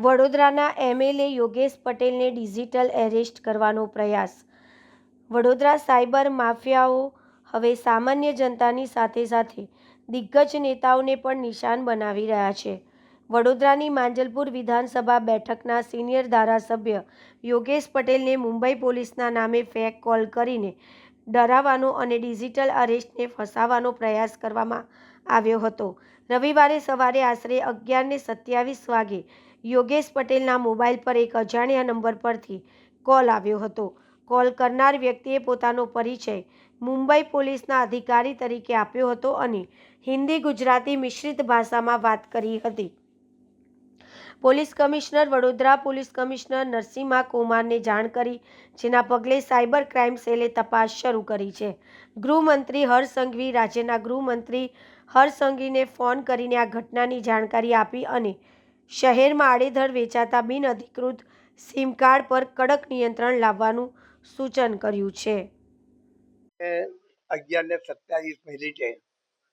વડોદરાના એમએલએ યોગેશ પટેલને digital arrest કરવાનો પ્રયાસ। વડોદરા સાયબર માફિયાઓ હવે સામાન્ય જનતાની સાથે સાથે દિગ્ગજ નેતાઓને પણ નિશાન બનાવી રહ્યા છે। વડોદરાની માંજલપુર વિધાનસભા બેઠકના સિનિયર ધારાસભ્ય યોગેશ પટેલને મુંબઈ પોલીસના નામે ફેક કોલ કરીને ડરાવવાનો અને ડિજિટલ અરેસ્ટને ફસાવવાનો પ્રયાસ કરવામાં આવ્યો હતો। રવિવારે સવારે આશરે 11:27 વાગે યોગેશ પટેલના મોબાઈલ પર એક અજાણ્યા નંબર પરથી કોલ આવ્યો હતો। કોલ કરનાર વ્યક્તિએ પોતાનો પરિચય મુંબઈ પોલીસના અધિકારી તરીકે આપ્યો હતો અને હિન્દી ગુજરાતી મિશ્રિત ભાષામાં વાત કરી હતી। Police commissioner Vadodara police commissioner Narasimha કુમારને જાણ કરી, જેના પગલે સાયબર ક્રાઇમ સેલે તપાસ શરૂ કરી છે। ગૃહમંત્રી હર્ષ સંઘવી રાજ્યના ગૃહમંત્રી હર્ષ સંઘવીને ફોન કરીને આ ઘટનાની જાણકારી આપી અને શહેરમાં આડેધડ વેચાતા બિનઅધિકૃત સિમ કાર્ડ પર કડક નિયંત્રણ લાવવાનું સૂચન કર્યું છે। 11:27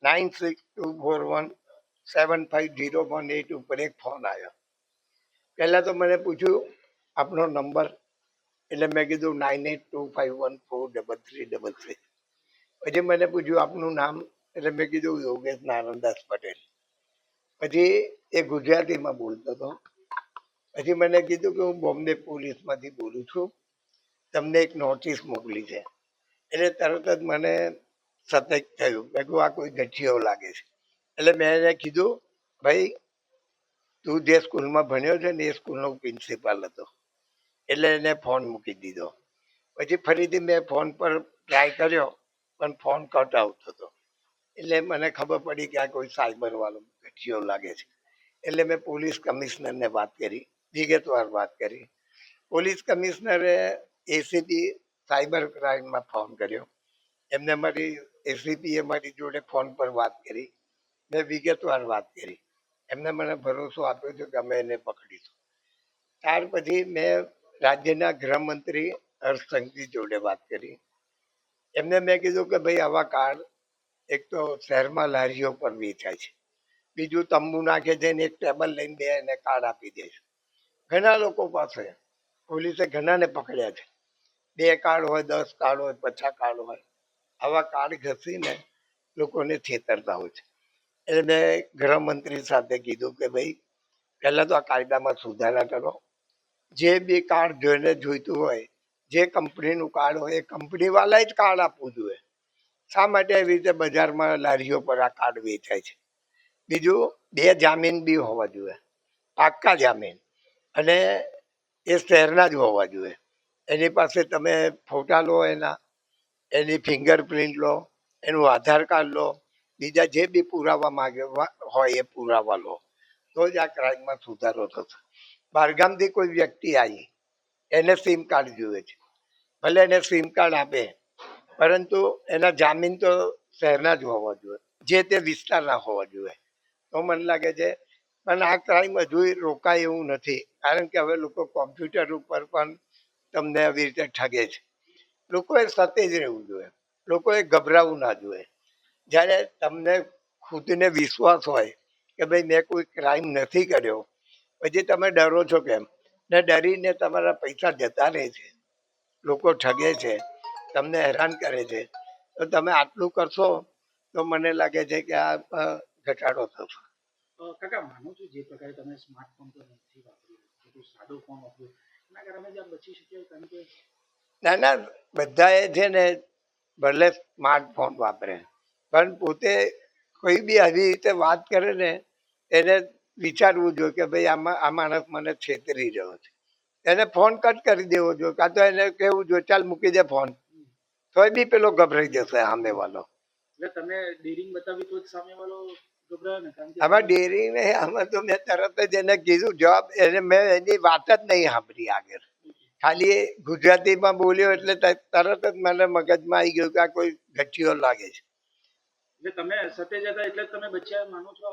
9624175018 ઉપર એક ફોન આવ્યો। પહેલા તો મને પૂછ્યું આપનો નંબર, એટલે મેં કીધું 9825143333। પછી મને પૂછ્યું આપનું નામ, એટલે મેં કીધું યોગેશ નારાયણદાસ પટેલ। પછી એ ગુજરાતીમાં બોલતો હતો। પછી મને કીધું કે હું બોમ્બે પોલીસમાંથી બોલું છું, તમને એક નોટિસ મોકલી છે। એટલે તરત જ મને સતર્ક થયું, મેં કહ્યું આ કોઈ ગઠિયો લાગે છે। એટલે મેં એને કીધું ભાઈ તું જે સ્કૂલમાં ભણ્યો છે ને એ સ્કૂલનો પ્રિન્સિપાલ હતો। એટલે એને ફોન મૂકી દીધો। પછી ફરીથી મેં ફોન પર ટ્રાય કર્યો પણ ફોન કટ આવતો હતો। એટલે મને ખબર પડી કે આ કોઈ સાયબર વાળો ગઠિયો લાગે છે। એટલે મેં પોલીસ કમિશનરને વાત કરી, વિગતવાર વાત કરી। પોલીસ કમિશનરે એસીપી સાયબર ક્રાઇમમાં ફોન કર્યો। એમને એસીપીએ મારી જોડે ફોન પર વાત કરી। મેં વિગતવાર વાત કરી। એમને મને ભરોસો આપ્યો છે કે અમે એને પકડીશું। ત્યાર પછી મેં રાજ્યના ગૃહમંત્રી હર્ષ સંઘવી જોડે વાત કરી। એમને મેં કીધું કે ભાઈ આવા કાર્ડ એક તો શહેરમાં લારીઓ પર વેચાય છે, બીજું તંબુ નાખે છે ને એક ટેબલ લઈને બે એને કાર્ડ આપી દે છે। ઘણા લોકો પાસે પોલીસે ઘણાને પકડ્યા છે। 2 કાર્ડ હોય, 10 કાર્ડ હોય, 50 કાર્ડ હોય, આવા કાર્ડ ઘસીને લોકોને છેતરતા હોય છે। એટલે મેં ગૃહમંત્રી સાથે કીધું કે ભાઈ પહેલા તો આ કાયદામાં સુધારા કરો। જે બી કાર્ડ જોઈને જોઈતું હોય, જે કંપનીનું કાર્ડ હોય એ કંપનીવાળાએ જ કાર્ડ આપવું જોઈએ। શા માટે એવી રીતે બજારમાં લારીઓ પર આ કાર્ડ વેચાય છે? બીજું 2 જામીન બી હોવા જોઈએ, પાક્કા જામીન, અને એ શહેરના જ હોવા જોઈએ। એની પાસે તમે ફોટા લો, એની ફિંગરપ્રિન્ટ લો, એનું આધાર કાર્ડ લો, બીજા જે બી પુરાવા માંગે હોય એ પુરાવા લો, તો જ આ ક્રાઇમમાં સુધારો થશે। બહારગામથી કોઈ વ્યક્તિ આવી, એને સિમ કાર્ડ જોઈએ છે, ભલે એને સિમ કાર્ડ આપે પરંતુ એના જામીન તો શહેરના જ હોવા જોઈએ, જે તે વિસ્તારના હોવા જોઈએ। તો મને લાગે છે પણ આ ક્રાઇમ હજુ રોકાય એવું નથી, કારણ કે હવે લોકો કોમ્પ્યુટર ઉપર પણ તમને આવી રીતે ઠગે છે। લોકોએ સતેજ રહેવું જોઈએ, લોકોએ ગભરાવું ના જોઈએ। જ્યારે તમને ખુદને વિશ્વાસ હોય કે ભાઈ મેં કોઈ ક્રાઇમ નથી કર્યો, પછી તમે ડરો છો કેમ? ને ડરીને તમારા પૈસા જતા રહે છે, લોકો ઠગે છે, તમને હેરાન કરે છે, તો તમે આટલું કરશો તો મને લાગે છે કે આ ઘટાડો થશે। કાકા માનું છું જે પ્રકારે તમે સ્માર્ટફોન તો નથી વાપર્યો, સાદો ફોન વાપર્યો, એના કારણે જ આ બચી શક્યો? કારણ કે ના ના, બધાએ છે ને ભલે સ્માર્ટફોન વાપરે પણ પોતે કોઈ બી આવી રીતે વાત કરે ને એને વિચારવું જોઈએ કે ભાઈ આ માણસ મને છેતરી રહ્યો છે। એને ફોન કટ કરી દેવો જોઈએ, કાં તો એને કહેવું જોઈએ ચાલ મૂકી દે ફોન, તોય બી પેલો ગભરાઈ જશે સામે વાળો। એટલે તમે ડેરિંગ બતાવી તો જ સામે વાળો ગભરાય ને? કારણ કે આમાં ડેરિંગ નહીં, આમાં તો મેં તરત જ એને કીધું જવાબ, એને મેં એની વાત જ નહીં સાંભળી આગળ, ખાલી ગુજરાતીમાં બોલ્યો એટલે તરત જ મને મગજમાં આવી ગયું કે આ કોઈ ગઠિયો લાગે છે। એટલે તમે સતેજ હતા એટલે તમે બચ્યા માનો છો?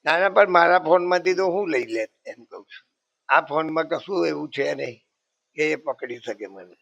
ના ના, પણ મારા ફોનમાંથી તો હું લઈ લે એમ કહું છું। આ ફોનમાં કશું એવું છે નહીં કે એ પકડી શકે મને।